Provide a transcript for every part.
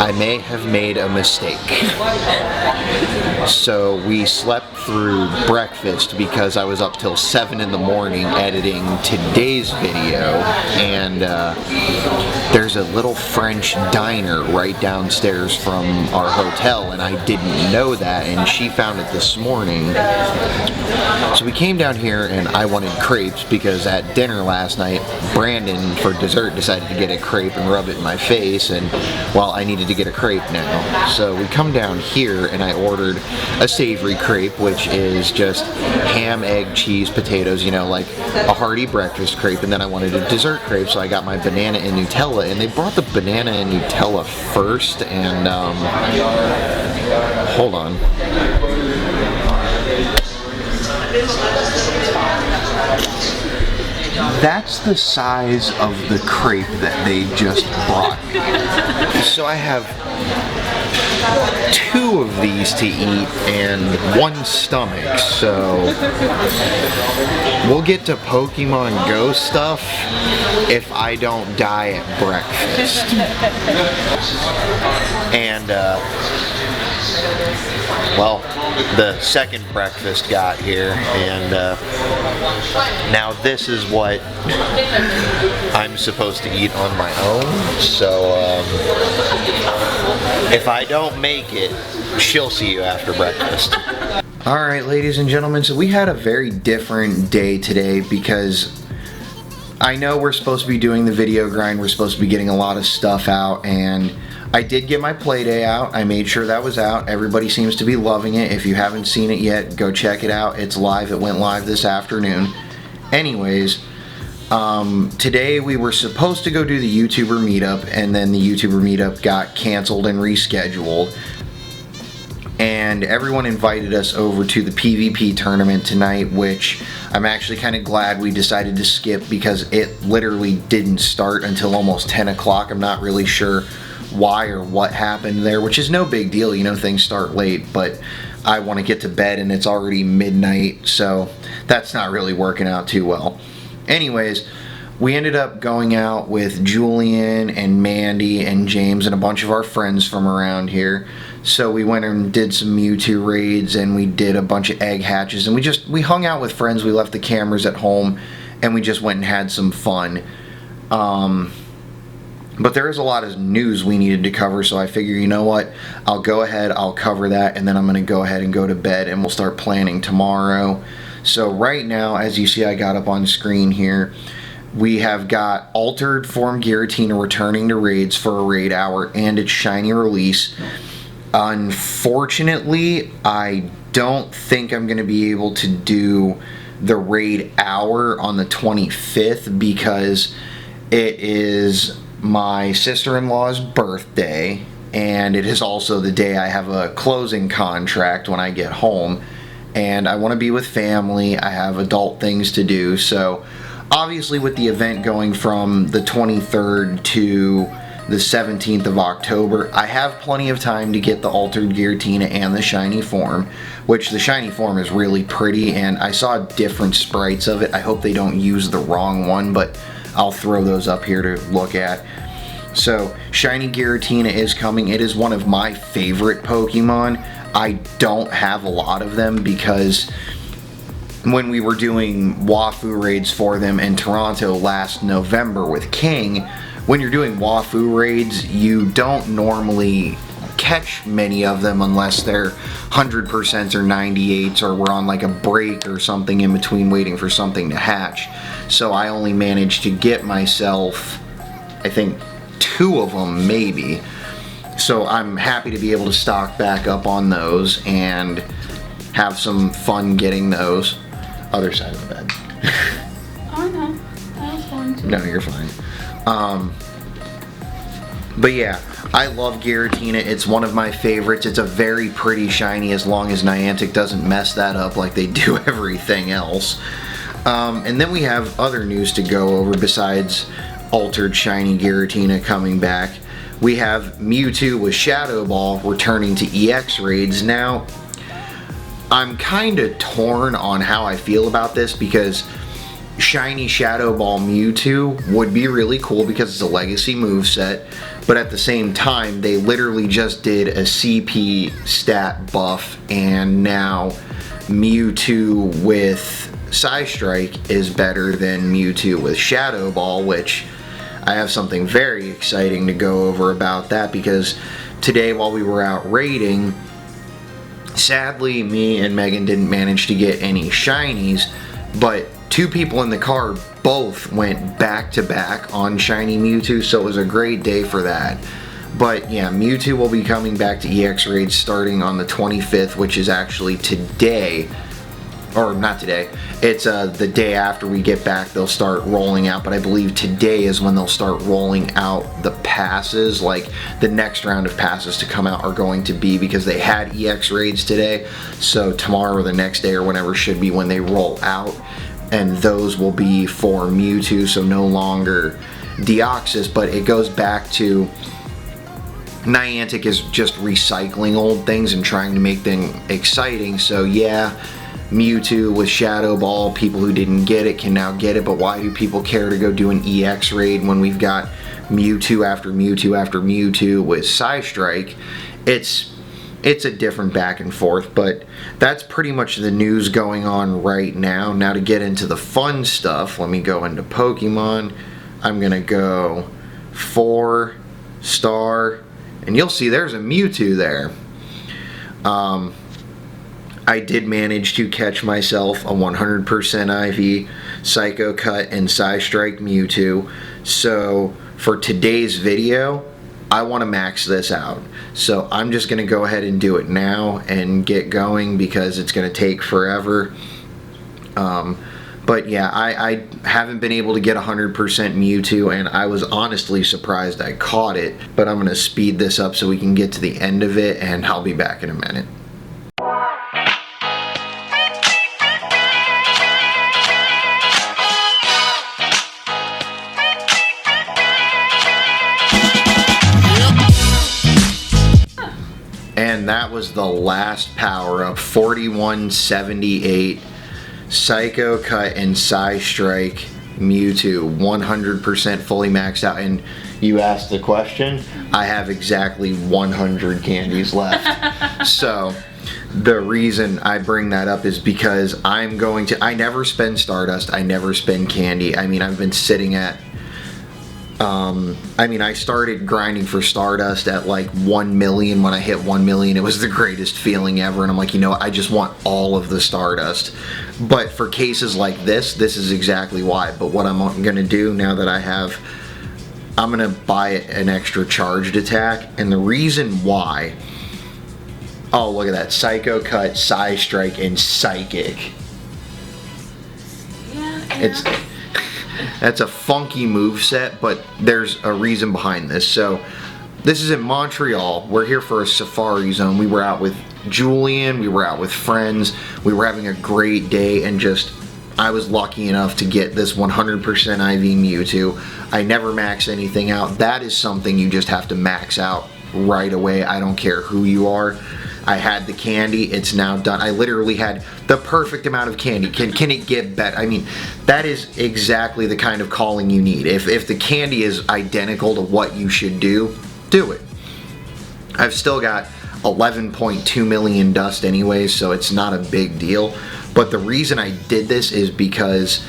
I may have made a mistake. So we slept through breakfast because I was up till 7 in the morning editing today's video, and there's a little French diner right downstairs from our hotel, and I didn't know that, and she found it this morning. So we came down here and I wanted crepes because at dinner last night, Brandon for dessert decided to get a crepe and rub it in my face, and well, I needed to get a crepe now. So we come down here and I ordered a savory crepe, which is just ham, egg, cheese, potatoes, you know, like a hearty breakfast crepe, and then I wanted a dessert crepe, so I got my banana and Nutella, and they brought the banana and Nutella first, and hold on. That's the size of the crepe that they just brought me. So I have 2 of these to eat and 1 stomach, so we'll get to Pokemon GO stuff if I don't die at breakfast. And well, the second breakfast got here, and now this is what I'm supposed to eat on my own, so if I don't make it, she'll see you after breakfast. Alright, ladies and gentlemen, so we had a very different day today because I know we're supposed to be doing the video grind, we're supposed to be getting a lot of stuff out, and I did get my Playday out. I made sure that was out. Everybody seems to be loving it. If you haven't seen it yet, go check it out. It's live. It went live this afternoon. Anyways, today we were supposed to go do the YouTuber meetup, and then the YouTuber meetup got canceled and rescheduled. And everyone invited us over to the PvP tournament tonight, which I'm actually kind of glad we decided to skip because it literally didn't start until almost 10 o'clock. I'm not really sure why or what happened there, which is no big deal, you know, things start late, but I want to get to bed and it's already midnight, so that's not really working out too well. Anyways, we ended up going out with Julian and Mandy and James and a bunch of our friends from around here. So we went and did some Mewtwo raids, and we did a bunch of egg hatches, and we hung out with friends. We left the cameras at home and we just went and had some fun. But there is a lot of news we needed to cover, so I figure, you know what, I'll go ahead, I'll cover that, and then I'm going to go ahead and go to bed, and we'll start planning tomorrow. So right now, as you see, I got up on screen here, we have got Altered Form Giratina returning to raids for a raid hour and its shiny release. Unfortunately, I don't think I'm going to be able to do the raid hour on the 25th because it is my sister-in-law's birthday, and it is also the day I have a closing contract when I get home, and I want to be with family. I have adult things to do, so obviously with the event going from the 23rd to the 17th of October, I have plenty of time to get the Altered Giratina and the shiny form, which the shiny form is really pretty, and I saw different sprites of it. I hope they don't use the wrong one, but I'll throw those up here to look at. So, shiny Giratina is coming. It is one of my favorite Pokemon. I don't have a lot of them because when we were doing Wafu raids for them in Toronto last November with King, when you're doing Wafu raids, you don't normally catch many of them unless they're 100% or 98s, or we're on like a break or something in between waiting for something to hatch. So I only managed to get myself, I think, 2 of them maybe. So I'm happy to be able to stock back up on those and have some fun getting those. Other side of the bed. Oh no, I was going to. No, you're fine. But yeah, I love Giratina. It's one of my favorites. It's a very pretty shiny as long as Niantic doesn't mess that up like they do everything else. And then we have other news to go over besides Altered Shiny Giratina coming back. We have Mewtwo with Shadow Ball returning to EX raids. Now, I'm kind of torn on how I feel about this because shiny Shadow Ball Mewtwo would be really cool because it's a legacy moveset, but at the same time, they literally just did a CP stat buff, and now Mewtwo with Psystrike is better than Mewtwo with Shadow Ball, which I have something very exciting to go over about that, because today while we were out raiding, sadly me and Megan didn't manage to get any shinies, but two people in the car both went back to back on shiny Mewtwo, so it was a great day for that. But yeah, Mewtwo will be coming back to EX raids starting on the 25th, which is actually today. Or not today, it's the day after we get back they'll start rolling out, but I believe today is when they'll start rolling out the passes. Like, the next round of passes to come out are going to be, because they had EX raids today, so tomorrow or the next day or whenever should be when they roll out, and those will be for Mewtwo, so no longer Deoxys. But it goes back to Niantic is just recycling old things and trying to make them exciting. So yeah, Mewtwo with Shadow Ball, people who didn't get it can now get it, but why do people care to go do an EX raid when we've got Mewtwo after Mewtwo after Mewtwo with Psystrike? It's a different back and forth, but that's pretty much the news going on right now. Now to get into the fun stuff, let me go into Pokemon. I'm gonna go 4-star, and you'll see there's a Mewtwo there. I did manage to catch myself a 100% IV Psycho Cut and Psystrike Mewtwo. So for today's video, I want to max this out. So I'm just going to go ahead and do it now and get going, because it's going to take forever. But yeah, I haven't been able to get 100% Mewtwo, and I was honestly surprised I caught it. But I'm going to speed this up so we can get to the end of it, and I'll be back in a minute. And that was the last power-up, 4178 Psycho Cut and Psystrike Mewtwo, 100% fully maxed out. And you asked the question, I have exactly 100 candies left. So the reason I bring that up is because I never spend Stardust, I never spend candy. I mean, I've been sitting at I started grinding for Stardust at like 1 million. When I hit 1 million, it was the greatest feeling ever, and I'm like, you know, I just want all of the Stardust. But for cases like this is exactly why. But what I'm gonna do now that I'm gonna buy an extra charged attack, and the reason why, oh, look at that, Psycho Cut, Psystrike, and Psychic. Yeah. That's a funky moveset, but there's a reason behind this. So this is in Montreal. We're here for a safari zone. We were out with Julian, we were out with friends, we were having a great day, and I was lucky enough to get this 100% IV Mewtwo. I never max anything out. That is something you just have to max out right away. I don't care who you are. I had the candy, it's now done. I literally had the perfect amount of candy. Can it get better? I mean, that is exactly the kind of calling you need. If the candy is identical to what you should do it. I've still got 11.2 million dust anyways, so it's not a big deal. But the reason I did this is because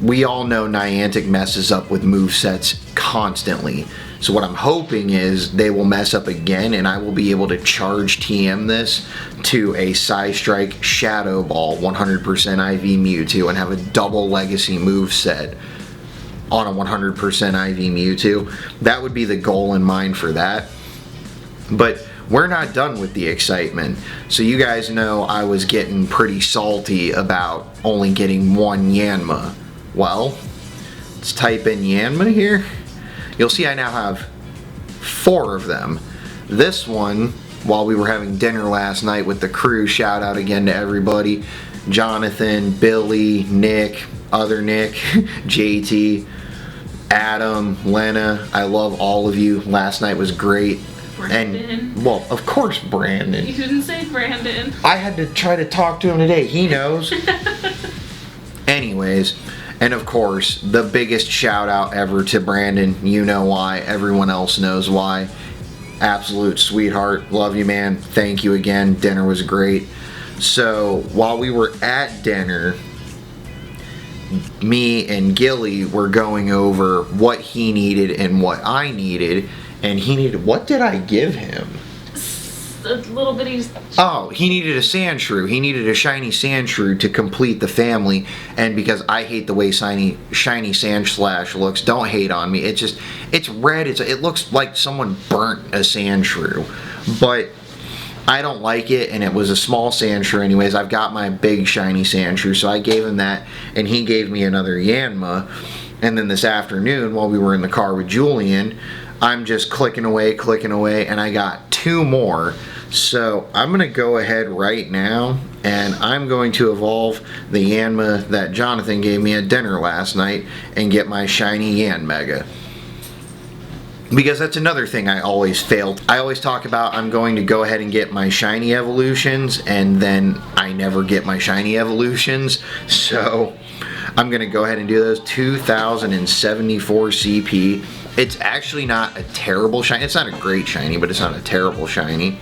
we all know Niantic messes up with movesets constantly. So what I'm hoping is they will mess up again, and I will be able to charge TM this to a Psystrike Shadow Ball 100% IV Mewtwo and have a double legacy moveset on a 100% IV Mewtwo. That would be the goal in mind for that. But we're not done with the excitement. So you guys know I was getting pretty salty about only getting one Yanma. Well, let's type in Yanma here. You'll see I now have 4 of them. This one, while we were having dinner last night with the crew, shout out again to everybody, Jonathan, Billy, Nick, other Nick, JT, Adam, Lena, I love all of you. Last night was great. Brandon. And, well, of course Brandon. You didn't say Brandon. I had to try to talk to him today. He knows. Anyways, And of course, the biggest shout out ever to Brandon. You know why. Everyone else knows why. Absolute sweetheart. Love you, man. Thank you again. Dinner was great. So while we were at dinner, me and Gilly were going over what he needed and what I needed. And he needed, what did I give him? A little bitty. Oh, he needed a sand shrew. He needed a shiny sand shrew to complete the family. And because I hate the way shiny sand slash looks, don't hate on me. It's just, it's red. It looks like someone burnt a sand shrew. But I don't like it, and it was a small sand shrew anyways. I've got my big shiny sand shrew, so I gave him that, and he gave me another Yanma. And then this afternoon, while we were in the car with Julian, I'm just clicking away, and I got 2 more. So I'm going to go ahead right now, and I'm going to evolve the Yanma that Jonathan gave me at dinner last night and get my shiny Yanmega. Because that's another thing I always failed. I always talk about I'm going to go ahead and get my shiny evolutions, and then I never get my shiny evolutions. So I'm going to go ahead and do those. 2074 CP. It's actually not a terrible shiny. It's not a great shiny, but it's not a terrible shiny.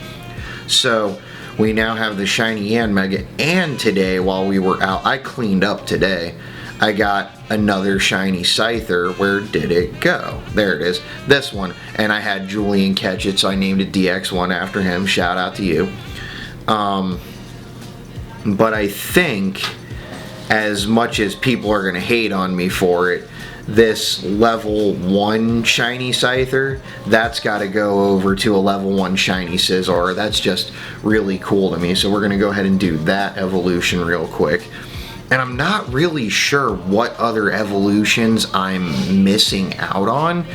So we now have the shiny Yanmega. And today, while we were out, I cleaned up today. I got another shiny Scyther. Where did it go? There it is. This one. And I had Julian catch it, so I named it DX1 after him. Shout out to you. But I think, as much as people are going to hate on me for it, this level 1 shiny Scyther, that's got to go over to a level 1 shiny Scizor. That's just really cool to me. So we're going to go ahead and do that evolution real quick. And I'm not really sure what other evolutions I'm missing out on.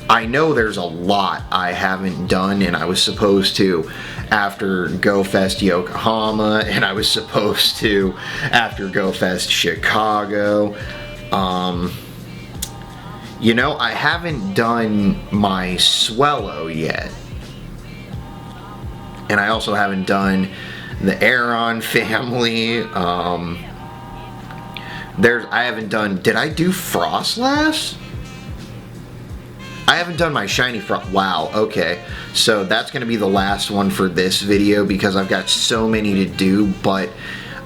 I know there's a lot I haven't done, and I was supposed to after Go Fest Yokohama, and I was supposed to after Go Fest Chicago. You know, I haven't done my Swellow yet. And I also haven't done the Aeron family. I haven't done, did I do Frostlass? I haven't done my shiny Frost. Wow, okay. So that's going to be the last one for this video because I've got so many to do, but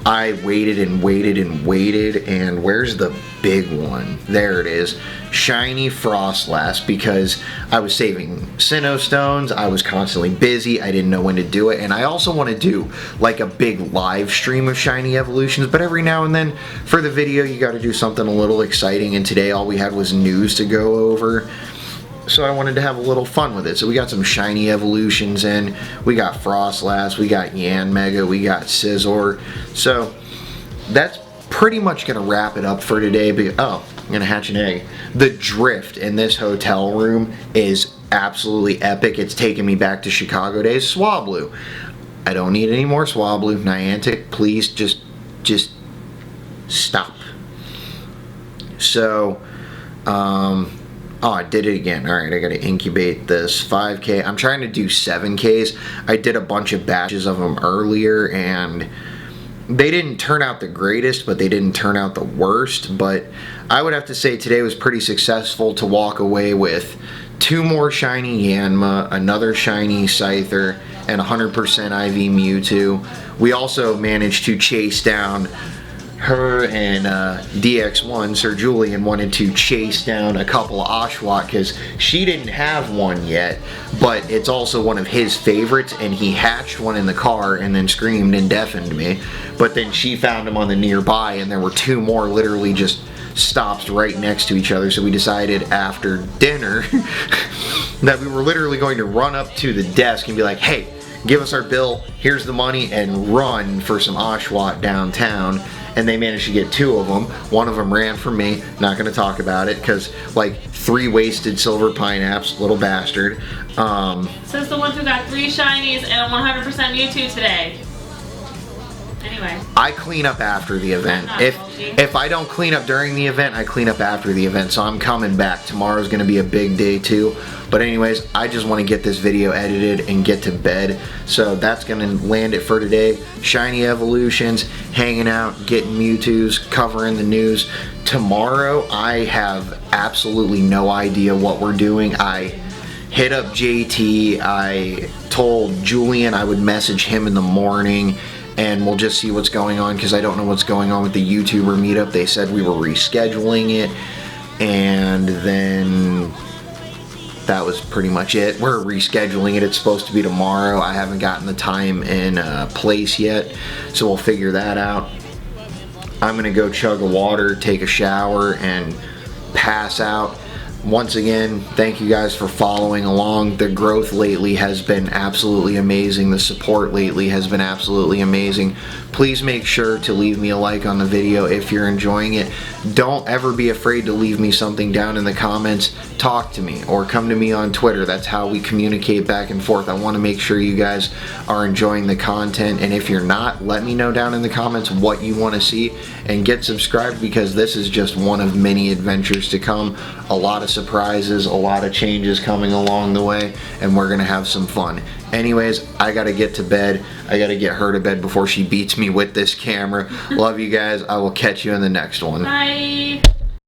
I waited and waited and waited, and where's the big one? There it is. Shiny Frostlass, because I was saving Sinnoh Stones, I was constantly busy, I didn't know when to do it, and I also want to do like a big live stream of shiny evolutions, but every now and then for the video you got to do something a little exciting, and today all we had was news to go over. So I wanted to have a little fun with it. So we got some shiny evolutions in. We got Frostlass, we got Yanmega, we got Scizor. So that's pretty much going to wrap it up for today. Oh, I'm going to hatch an egg. The drift in this hotel room is absolutely epic. It's taking me back to Chicago days. Swablu. I don't need any more Swablu. Niantic, please just stop. So, oh, I did it again. Alright, I gotta incubate this 5K. I'm trying to do 7Ks. I did a bunch of batches of them earlier, and they didn't turn out the greatest, but they didn't turn out the worst. But I would have to say today was pretty successful to walk away with 2 more shiny Yanma, another shiny Scyther, and 100% IV Mewtwo. We also managed to chase down her and DX1, Sir Julian, wanted to chase down a couple of Oshawott because she didn't have one yet, but it's also one of his favorites, and he hatched one in the car and then screamed and deafened me. But then she found him on the nearby, and there were 2 more literally just stops right next to each other. So we decided after dinner that we were literally going to run up to the desk and be like, hey, give us our bill, here's the money, and run for some Oshawott downtown. And they managed to get 2 of them. One of them ran from me. Not going to talk about it because, like, 3 wasted silver pineapples, little bastard. Says the one who got 3 shinies and a 100% Mewtwo today. Anyway. I clean up after the event. If I don't clean up during the event, I clean up after the event. So I'm coming back. Tomorrow's going to be a big day too. But anyways, I just want to get this video edited and get to bed. So that's going to land it for today. Shiny evolutions, hanging out, getting Mewtwo's, covering the news. Tomorrow, I have absolutely no idea what we're doing. I hit up JT. I told Julian I would message him in the morning, and we'll just see what's going on, because I don't know what's going on with the YouTuber meetup. They said we were rescheduling it, and then that was pretty much it. We're rescheduling it. It's supposed to be tomorrow. I haven't gotten the time and place yet, so we'll figure that out. I'm gonna go chug a water, take a shower, and pass out. Once again, thank you guys for following along. The growth lately has been absolutely amazing. The support lately has been absolutely amazing. Please make sure to leave me a like on the video if you're enjoying it. Don't ever be afraid to leave me something down in the comments. Talk to me or come to me on Twitter. That's how we communicate back and forth. I want to make sure you guys are enjoying the content, and if you're not, let me know down in the comments what you want to see, and get subscribed, because this is just one of many adventures to come. A lot of surprises, a lot of changes coming along the way, and we're gonna have some fun. Anyways, I gotta get to bed. I gotta get her to bed before she beats me with this camera. Love you guys. I will catch you in the next one. Bye.